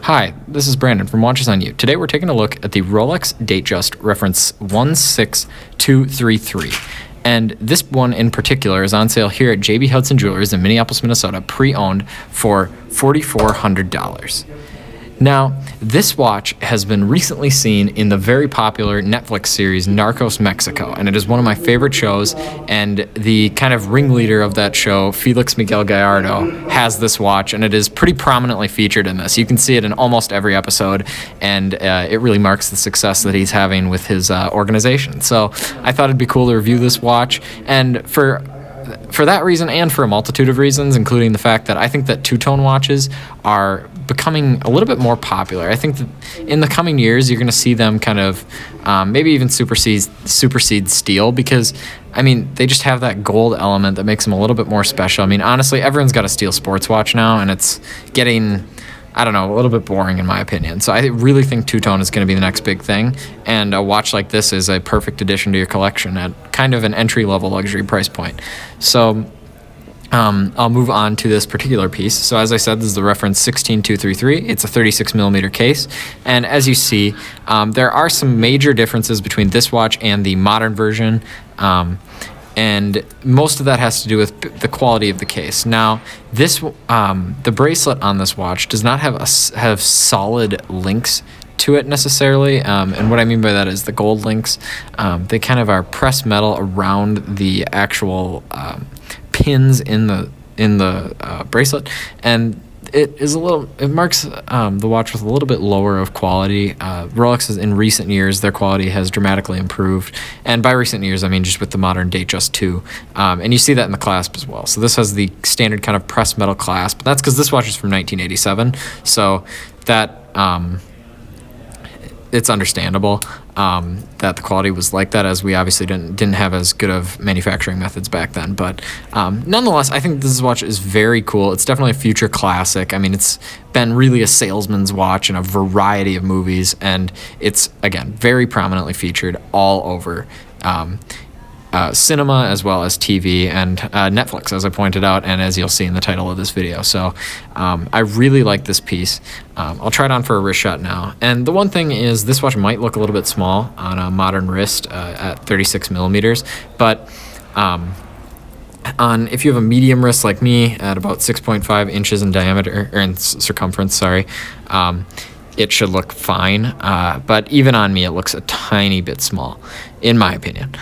Hi, this is Brandon from Watches on You. Today we're taking a look at the Rolex Datejust reference 16233. And this one in particular is on sale here at JB Hudson Jewelers in Minneapolis, Minnesota, pre-owned for $4,400. Now, this watch has been recently seen in the very popular Netflix series Narcos Mexico, and it is one of my favorite shows, and the kind of ringleader of that show, Felix Miguel Gallardo, has this watch, and it is pretty prominently featured in this. You can see it in almost every episode, and it really marks the success that he's having with his organization. So I thought it'd be cool to review this watch, and for that reason and for a multitude of reasons, including the fact that I think that two-tone watches are becoming a little bit more popular. I think that in the coming years, you're going to see them kind of maybe even supersede steel because, I mean, they just have that gold element that makes them a little bit more special. I mean, honestly, everyone's got a steel sports watch now, and it's getting, I don't know, a little bit boring in my opinion. So I really think two-tone is going to be the next big thing, and a watch like this is a perfect addition to your collection at kind of an entry-level luxury price point. So I'll move on to this particular piece. So as I said, this is the reference 16233. It's a 36 millimeter case, and as you see, there are some major differences between this watch and the modern version. And most of that has to do with the quality of the case. Now, this the bracelet on this watch does not have solid links to it necessarily, and what I mean by that is the gold links. They kind of are pressed metal around the actual pins in the bracelet, and it marks the watch with a little bit lower of quality. Rolex in recent years, their quality has dramatically improved, and by recent years I mean just with the modern Datejust 2, and you see that in the clasp as well. So this has the standard kind of pressed metal clasp. That's because this watch is from 1987, so that it's understandable that the quality was like that, as we obviously didn't have as good of manufacturing methods back then. But nonetheless, I think this watch is very cool. It's definitely a future classic. I mean, it's been really a salesman's watch in a variety of movies, and it's, again, very prominently featured all over cinema as well as TV and Netflix, as I pointed out, and as you'll see in the title of this video. So I really like this piece. I'll try it on for a wrist shot now. And the one thing is, this watch might look a little bit small on a modern wrist at 36 millimeters, but if you have a medium wrist like me at about 6.5 inches in diameter, or in circumference, sorry, it should look fine. But even on me, it looks a tiny bit small, in my opinion.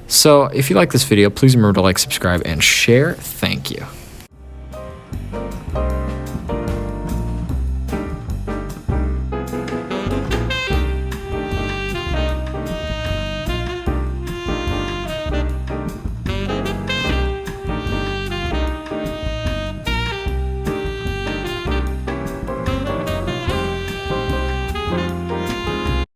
So if you like this video, please remember to like, subscribe, and share. Thank you.